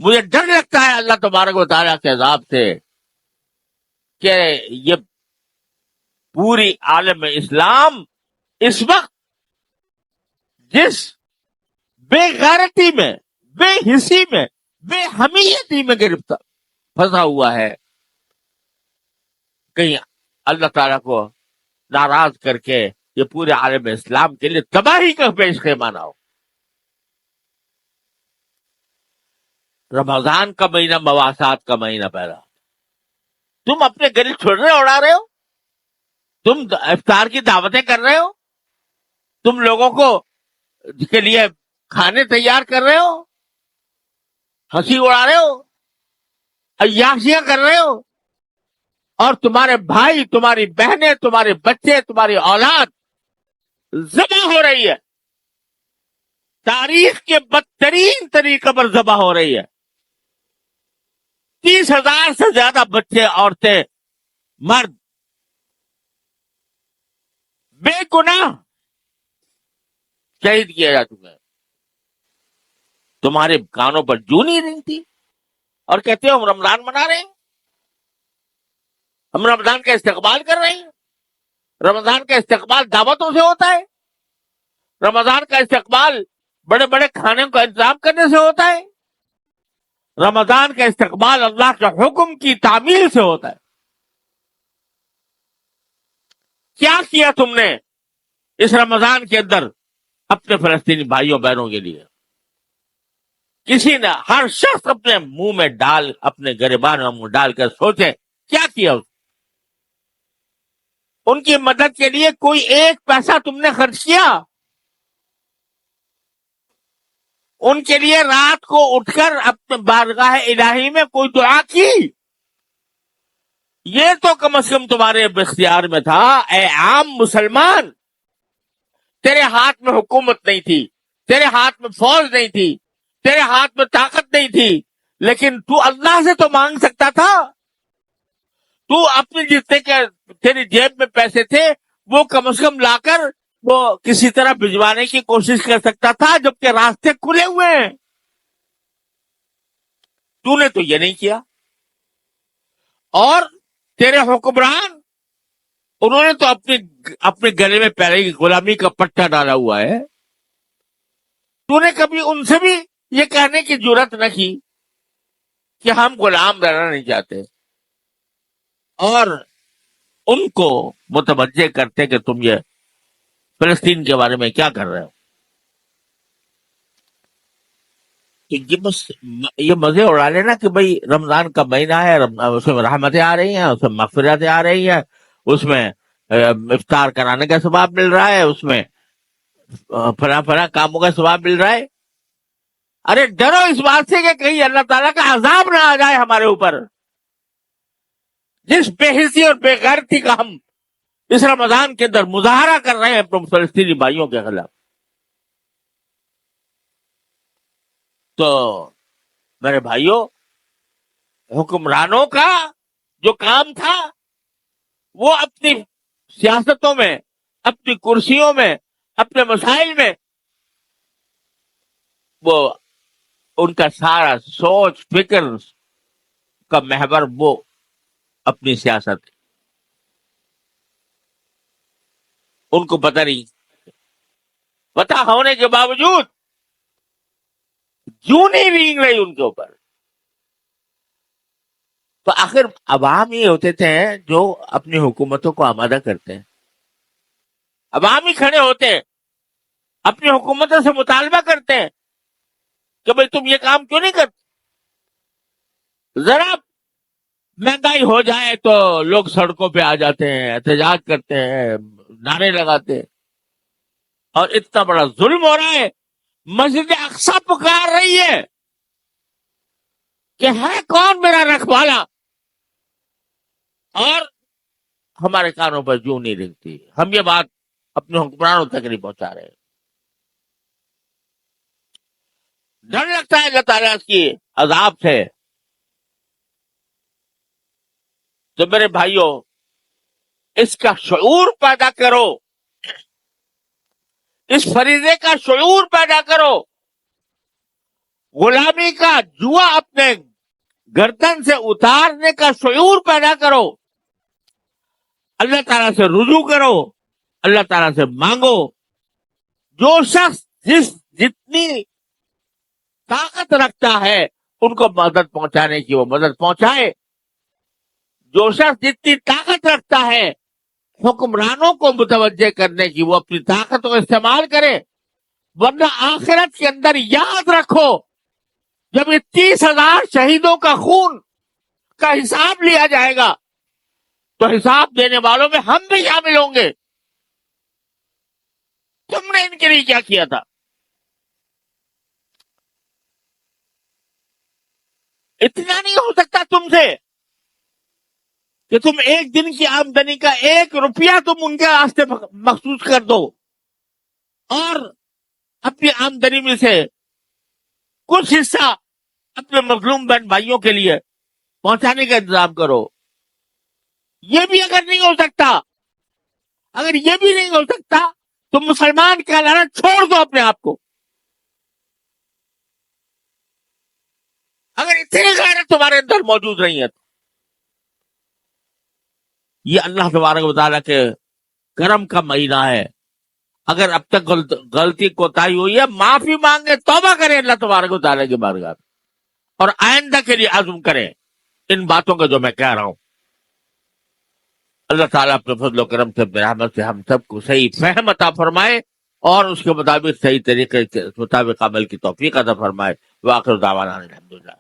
مجھے ڈر لگتا ہے اللہ تبارک و تعالیٰ کے عذاب سے کہ یہ پوری عالم اسلام اس وقت جس بے غیرتی میں، بے حسی میں، بے حمیتی میں گرفتار پھنسا ہوا ہے، کہیں اللہ تعالیٰ کو ناراض کر کے یہ پورے عالم اسلام کے لیے تباہی کا پیش خیمہ نہ ہو۔ رمضان کا مہینہ مواسات کا مہینہ پہلا، تم اپنے گلے چھوڑنے اڑا رہے ہو، تم افطار کی دعوتیں کر رہے ہو، تم لوگوں کو کے لیے کھانے تیار کر رہے ہو، ہنسی اڑا رہے ہو، عیاشیاں کر رہے ہو، اور تمہارے بھائی، تمہاری بہنیں، تمہارے بچے، تمہاری اولاد ذبح ہو رہی ہے، تاریخ کے بدترین طریقے پر ذبح ہو رہی ہے۔ 30,000 سے زیادہ بچے، عورتیں، مرد بے گناہ شہید کیے جا چکے ہیں۔ تمہارے کانوں پر جوں نہیں رنگتی اور کہتے ہو ہم رمضان منا رہے ہیں، ہم رمضان کا استقبال کر رہے ہیں۔ رمضان کا استقبال دعوتوں سے ہوتا ہے، رمضان کا استقبال بڑے بڑے کھانے کا انتظام کرنے سے ہوتا ہے، رمضان کا استقبال اللہ کے حکم کی تعمیل سے ہوتا ہے۔ کیا کیا تم نے اس رمضان کے اندر اپنے فلسطینی بھائیوں بہنوں کے لیے؟ کسی نے، ہر شخص اپنے منہ میں ڈال، اپنے گریبان میں منہ ڈال کر سوچے کیا کیا ان کی مدد کے لیے؟ کوئی ایک پیسہ تم نے خرچ کیا؟ ان کے لیے رات کو اٹھ کر اپنے بارگاہ الہی میں کوئی دعا کی؟ یہ تو کم از کم تمہارے اختیار میں تھا۔ اے عام مسلمان، تیرے ہاتھ میں حکومت نہیں تھی، تیرے ہاتھ میں فوج نہیں تھی، تیرے ہاتھ میں طاقت نہیں تھی، لیکن تو اللہ سے تو مانگ سکتا تھا۔ تو اپنے جتنے کے تیری جیب میں پیسے تھے وہ کم از کم لا کر وہ کسی طرح بھجوانے کی کوشش کر سکتا تھا، جبکہ راستے کھلے ہوئے ہیں۔ تو نے تو یہ نہیں کیا، اور تیرے حکمران، انہوں نے تو اپنے گلے میں پہلے ہی غلامی کا پٹا ڈالا ہوا ہے۔ تو نے کبھی ان سے بھی یہ کہنے کی جرات نہ کی کہ ہم غلام رہنا نہیں چاہتے، اور ان کو متوجہ کرتے کہ تم یہ فلسطین کے بارے میں کیا کر رہے ہو۔ یہ مزے اڑا لینا کہ بھئی رمضان کا مہینہ ہے، اس میں رحمتیں آ رہی ہیں، اس میں مغفرتیں آ رہی ہیں، اس میں افطار کرانے کا ثواب مل رہا ہے، اس میں فلاں فلاں کاموں کا ثواب مل رہا ہے۔ ارے ڈرو اس بات سے کہ کہیں اللہ تعالیٰ کا عذاب نہ آ جائے ہمارے اوپر، جس بے حسی اور بے غیرتی کا ہم اس رمضان کے اندر مظاہرہ کر رہے ہیں اپنے فلسطینی بھائیوں کے خلاف۔ تو میرے بھائیوں، حکمرانوں کا جو کام تھا وہ اپنی سیاستوں میں، اپنی کرسیوں میں، اپنے مسائل میں، وہ ان کا سارا سوچ فکر کا محور وہ اپنی سیاست، ان کو پتہ نہیں، پتہ ہونے کے باوجود جوں نہیں رینگ رہی ان کے اوپر۔ تو آخر عوام ہی ہوتے تھے جو اپنی حکومتوں کو آمادہ کرتے ہیں، عوام ہی کھڑے ہوتے ہیں، اپنی حکومتوں سے مطالبہ کرتے ہیں کہ بھئی تم یہ کام کیوں نہیں کرتے؟ ذرا مہنگائی ہو جائے تو لوگ سڑکوں پہ آ جاتے ہیں، احتجاج کرتے ہیں، نعرے لگاتے ہیں، اور اتنا بڑا ظلم ہو رہا ہے، مسجد اقصی پکار رہی ہے کہ ہے کون میرا رکھوالا، اور ہمارے کانوں پر جوں نہیں رنگتی۔ ہم یہ بات اپنے حکمرانوں تک نہیں پہنچا رہے۔ ڈر لگتا ہے اللہ تعالیٰ کی عذاب سے۔ تو میرے بھائیوں، اس کا شعور پیدا کرو، اس فریضے کا شعور پیدا کرو غلامی کا جوا اپنے گردن سے اتارنے کا شعور پیدا کرو, اللہ تعالیٰ سے رجوع کرو, اللہ تعالیٰ سے مانگو. جو شخص جتنی طاقت رکھتا ہے ان کو مدد پہنچانے کی وہ مدد پہنچائے. جو شخص جتنی طاقت رکھتا ہے حکمرانوں کو متوجہ کرنے کی وہ اپنی طاقت کو استعمال کرے. ورنہ آخرت کے اندر یاد رکھو, جب یہ 30,000 شہیدوں کا خون کا حساب لیا جائے گا تو حساب دینے والوں میں ہم بھی شامل ہوں گے. تم نے ان کے لیے کیا کیا تھا؟ اتنا نہیں ہو سکتا تم سے کہ تم ایک دن کی آمدنی کا 1 روپیہ تم ان کے واسطے مخصوص کر دو اور اپنی آمدنی میں سے کچھ حصہ اپنے مظلوم بہن بھائیوں کے لیے پہنچانے کا انتظام کرو. یہ بھی اگر نہیں ہو سکتا, اگر یہ بھی نہیں ہو سکتا تو مسلمان کہلانا چھوڑ دو اپنے آپ کو. اگر اتنی غیرت تمہارے اندر موجود نہیں ہے تو یہ اللہ تبارک و تعالیٰ کے کرم کا مہینہ ہے. اگر اب تک غلطی کوتاہی ہوئی ہے, معافی مانگے, توبہ کریں اللہ تبارک و تعالیٰ کی بارگاہ میں, اور آئندہ کے لیے عزم کریں ان باتوں کا جو میں کہہ رہا ہوں. اللہ تعالیٰ اپنے فضل و کرم سے رحمت سے ہم سب کو صحیح فہم عطا فرمائے اور اس کے مطابق صحیح طریقے کے مطابق عمل کی توفیق عطا فرمائے. وآخر دعوانا الحمدللہ.